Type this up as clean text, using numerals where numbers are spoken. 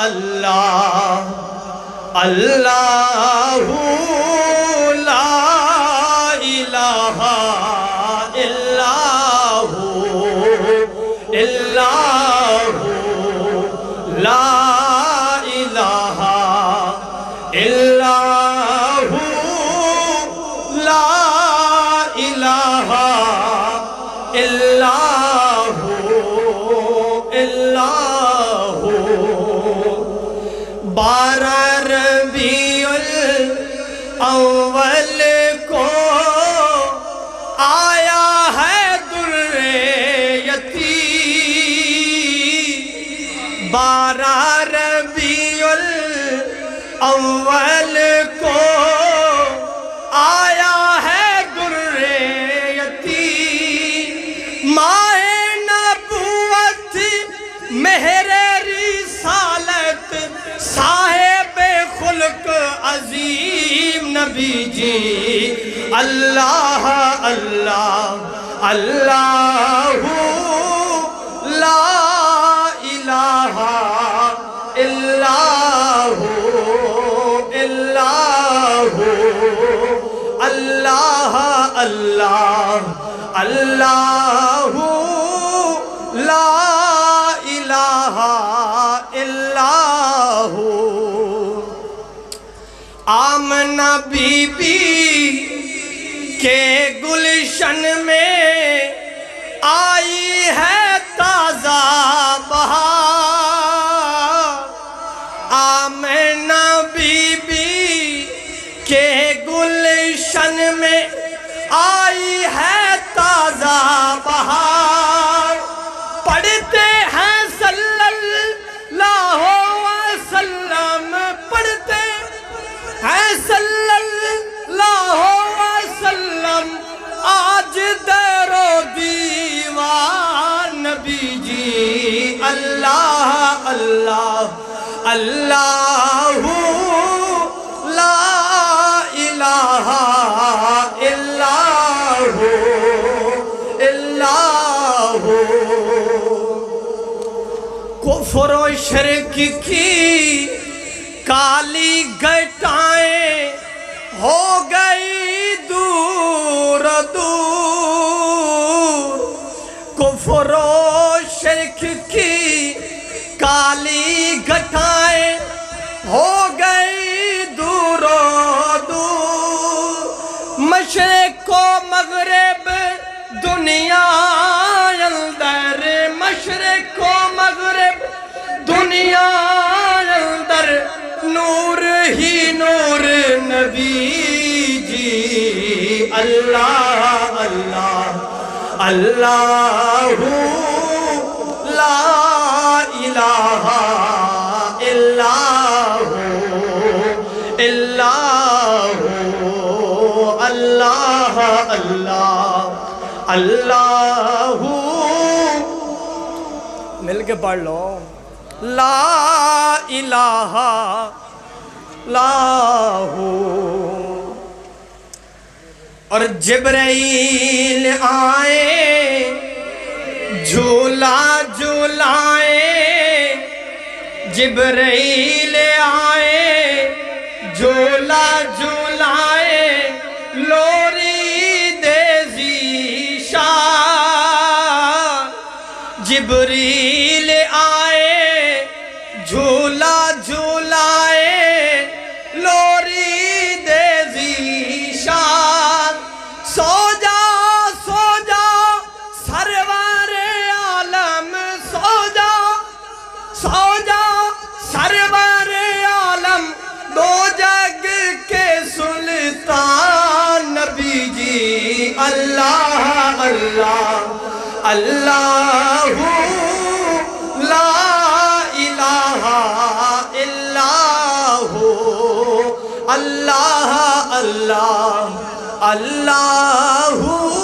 اللہ اللہ لا الہ الا ہو لا الہ الا ہو لا الہ الا ہو 12 ربیع الاول کو آیا ہے در یتیم 12 ربیع الاول کو آیا ہے در یتیم ماہ نبوت مہر رسالت صاحب خلق عظیم نبی جی اللہ اللہ اللہ لا الہ الا ہو اللہ اللہ اللہ لا الہ الا ہو آمنہ بی بی کے گلشن میں آئی ہے تازہ بہار آمنہ بی بی کے گلشن میں آئی ہے تازہ بہار پڑھتے ہیں صلی اللہ وسلم پڑھتے ہیں صلی اللہ وسلم آج در و دیوان نبی جی اللہ اللہ اللہ لا الہ الا ہو کفر و شرک کی کالی گھٹائیں ہو گئی دور دور کفر و شرک کی کالی گھٹائیں ہو گئی دور دور مشرق و مغرب دنیا اندر مشرق و مغرب دنیا اندر نور ہی نور نبی جی اللہ اللہ اللہ لا الہ الا ہو اللہ اللہ اللہ مل کے پڑھ لو لا الہ لا ہو اور جبرائیل آئے جھولا جھولائے جبرائیل آئے جھولا جھولائے لوری دے ذیشان جبریل آئے جھولا جھولائے لوری دے ذیشان سو جا سرور عالم سو جا سرور عالم دو جگ کے سلطان نبی جی اللہ اللہ اللہ لا الہ الا ہو اللہ اللہ اللہ